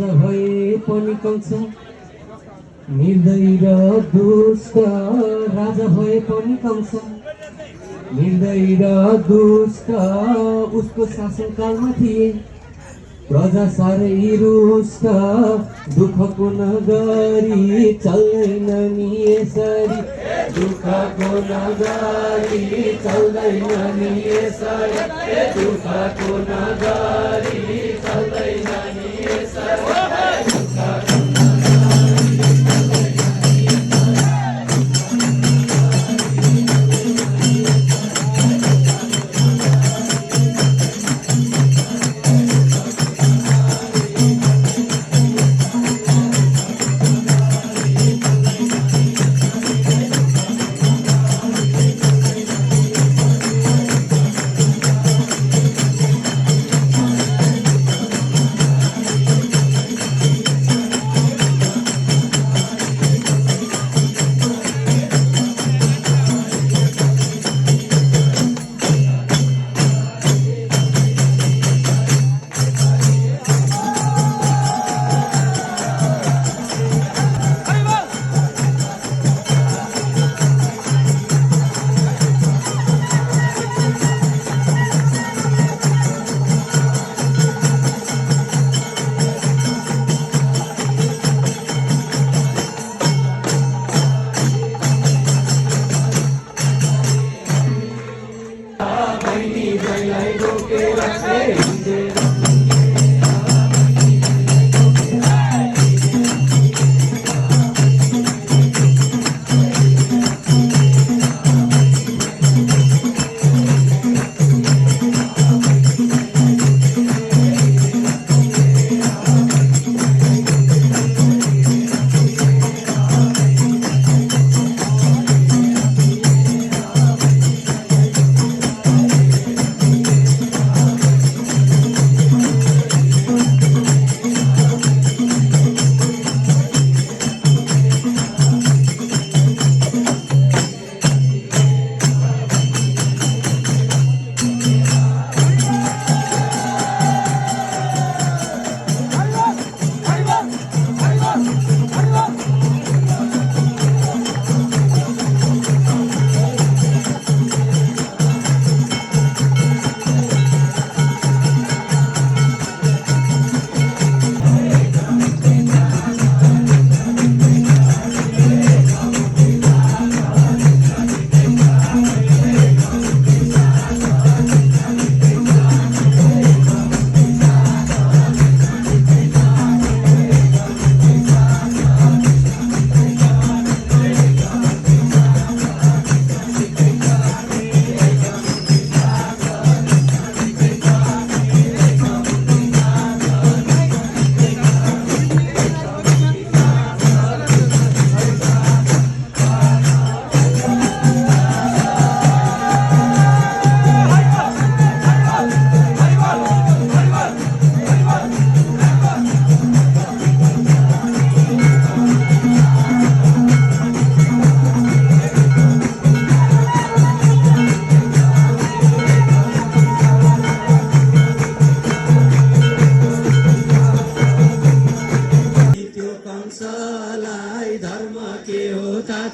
भए पनि कंस निर्दयी र दुष्ट राजा भए पनि कंस निर्दयी र दुष्ट उसको शासनकालमा थिए प्रजा साह्रै रुष्ट दुःखको नगरी चल्दैन नि यसरी दुःखको नगरी चल्दैन नि यसरी दुःखको नगरी चल्दैन नि यसरी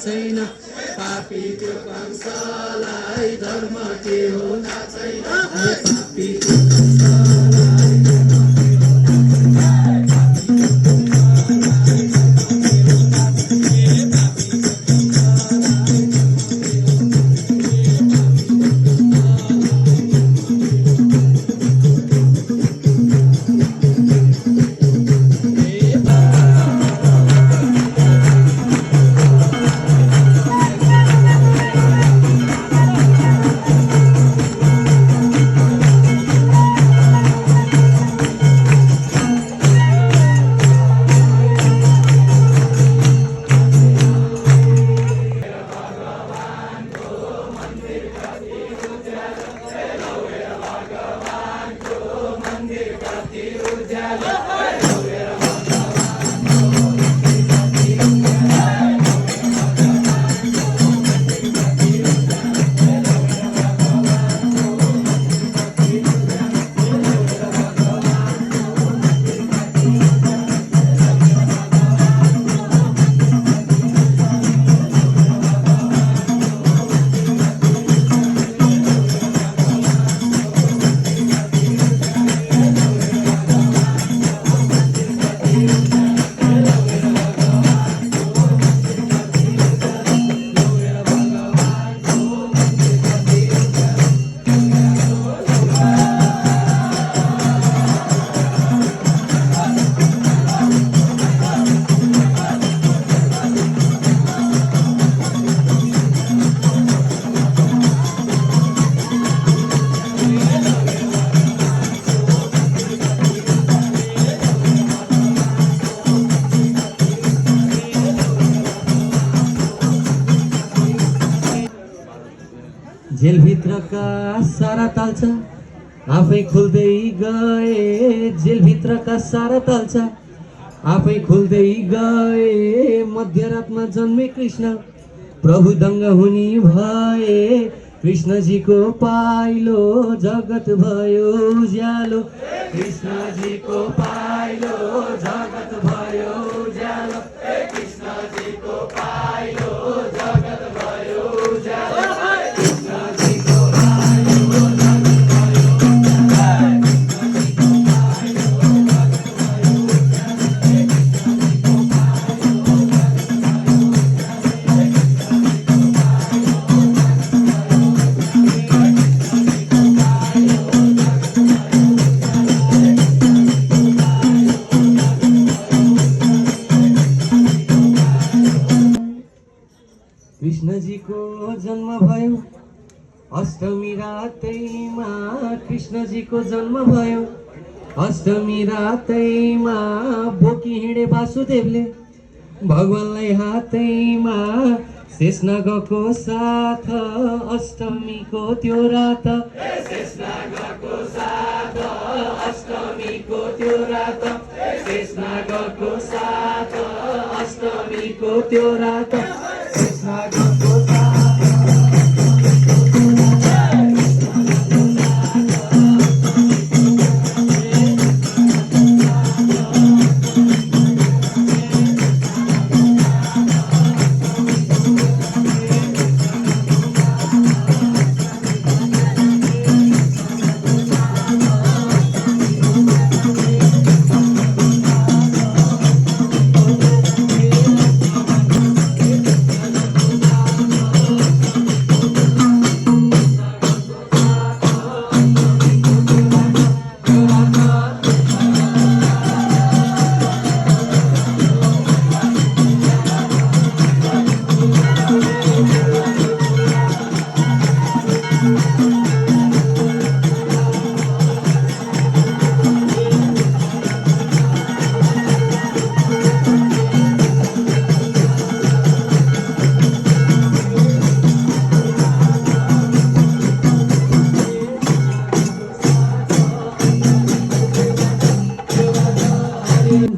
छैन पापी त्यो कंसलाई धर्म के हो थाहा छैन पापी जेलभित्रका सारा ताल्छ आफै खुल्दै गए, जेलभित्रका सारा ताल्छ आफै खुल्दै गए। मध्यरातमा जन्मे कृष्ण प्रभु दङ्ग हुने भए, कृष्णजीको पाइलो जगत भयो उज्यालो, कृष्णजीको पाइलो जगत भयो उज्यालो, कृष्णजीको पाइलो जगत भयो उज्यालो, कृष्णजीको पाइलो जगत कृष्णजीको जन्म भयो अष्टमी रातैमा, कृष्णजीको जन्म भयो अष्टमी रातैमा। बोकी हिँडे वासुदेवले भगवानलाई हातैमा, शेषनागको साथ अष्टमीको त्यो रात, शेषनागको साथ अष्टमीको त्यो रात, शेषनागको साथ अष्टमीको त्यो रात, शेषनागको साथ।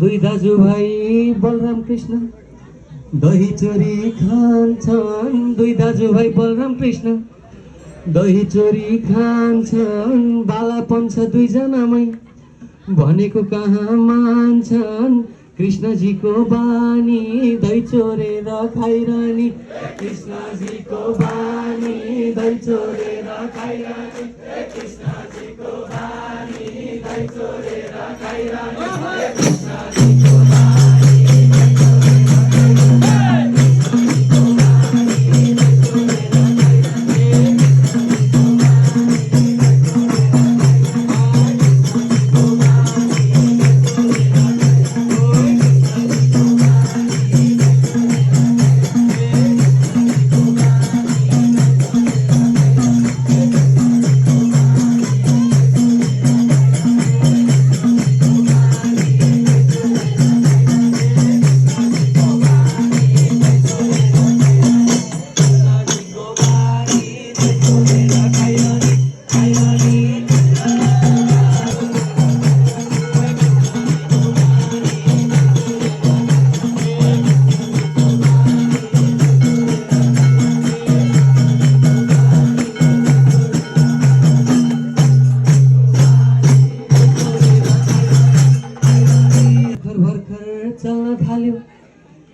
दुई दाजुभाइ बलराम कृष्ण दही चोरी खान्छन्, दुई दाजुभाइ बलराम कृष्ण दही चोरी खान्छन्। बालापन छ दुईजनामै भनेको कहाँ मान्छन्, कृष्णजीको बानी दही चोरेर खाइरहने, कृष्णजीको बानी दही चोरेर खाइरहने, कृष्णजीको बानी दही चोरेर खाइरहने, कृष्णजीको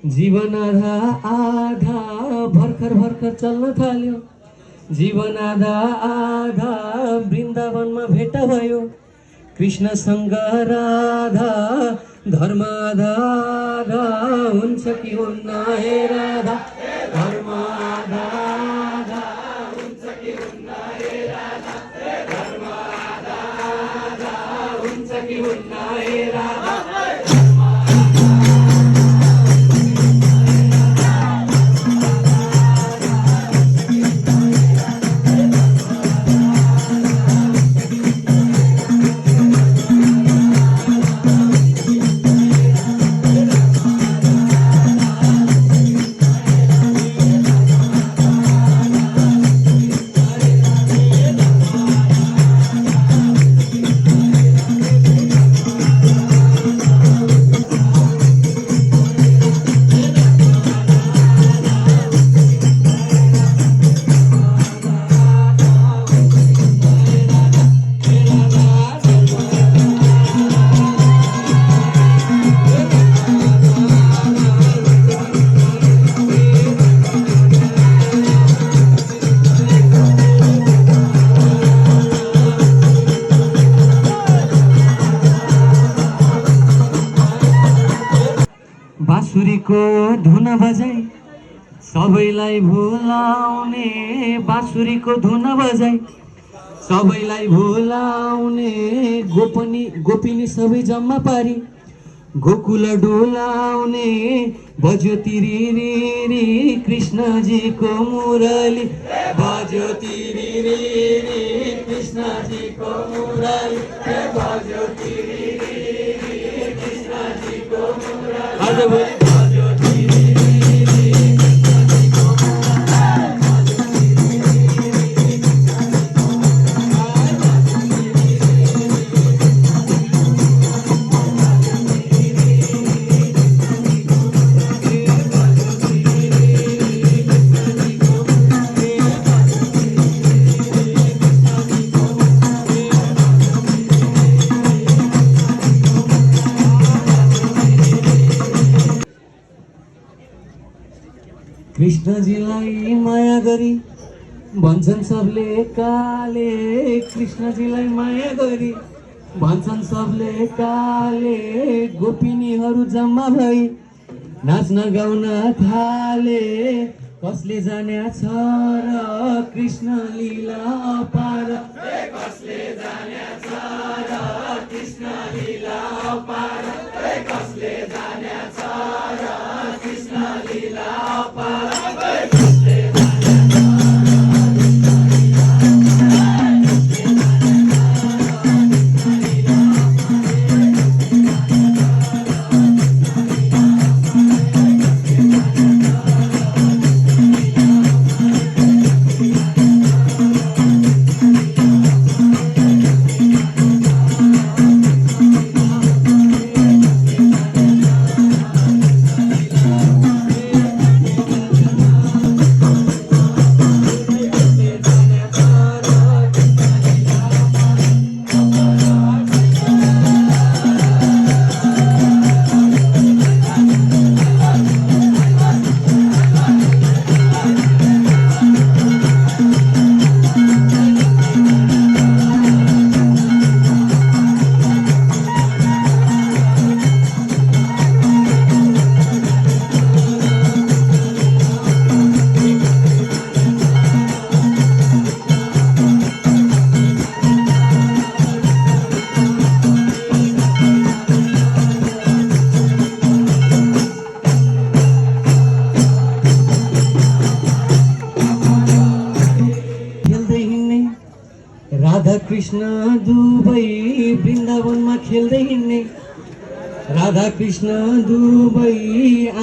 जीवन आधा आधा भर्खर भर्खर चल्न थाल्यो, जीवन आधा आधा वृन्दावनमा भेट भयो, कृष्णसँग राधा धर्म आधा आधा हुन्छ कि हुन्न हे राधा, धर्म आधा आधा हुन्छ कि हुन्न हे राधा, धर्म आधा आधा हुन्छ कि हुन्न हे राधा। बाँसुरीको धुन बजाई सबैलाई भुलाउने, बाँसुरीको धुन बजाई सबैलाई भुलाउने, गोपिनी सबै जम्मा पारी गोकुल डोलाउने, बज्यो तिरिरी कृष्णजीको मुरली, बज्यो तिरिरी कृष्णजीको मुरली, बज्यो तिरिरी कृष्णजीको मुरली। आज भोलि बज्यो कृष्णजीलाई माया गरी भन्छन् सबले काले, कृष्णजीलाई माया गरी भन्छन् सबले काले, गोपिनीहरू जम्मा भई नाच्न गाउन थाले, कसले जाने छ र कृष्ण लीला अपार, कसले जाने छ र कृष्ण लीला अपार, कसले जाने छ र कृष्ण लीला अपार। राधा कृष्ण दुबै वृन्दावनमा खेल्दै हिँड्ने, राधा कृष्ण दुबै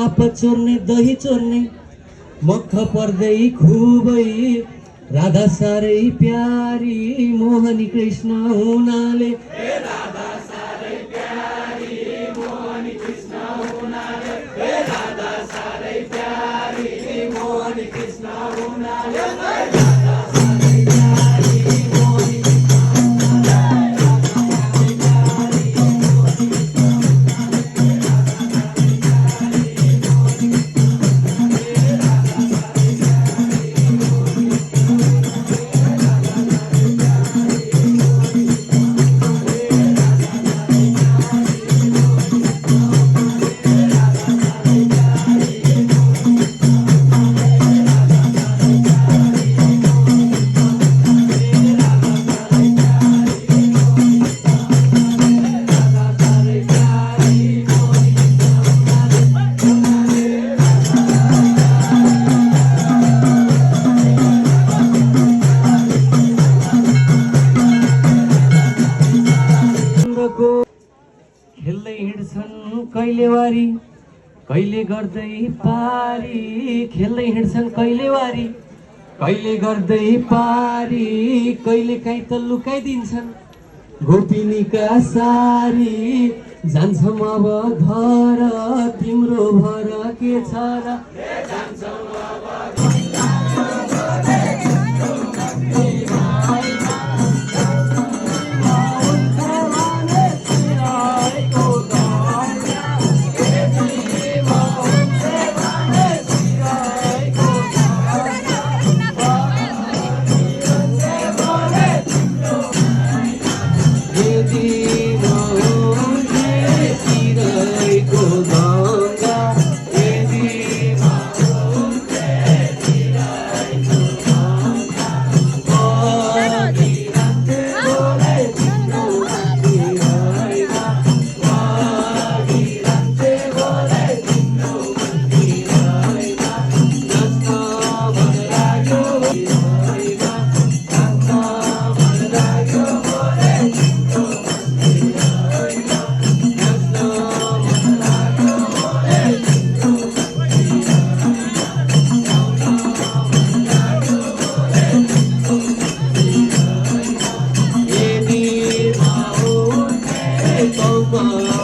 आपत चोर्ने दही चोर्ने, मख पर्दै खुबै राधा साह्रै प्यारी मोहनी कृष्ण हुनाले, राधा साह्रै प्यारी मोहनी कृष्ण हुनाले, राधा साह्रै प्यारी मोहनी कृष्ण हुनाले। खेल्दै हिँड्छन् कहिले वारी कहिले गर्दै पारी, खेल्दै हिँड्छन् कहिले वारी कहिले गर्दै पारी, कहिले काहीँ त लुकाइदिन्छन् गोपिनीका सारी। जान्छौँ अब घर तिम्रो भर के छ र, जान्छौँ अब म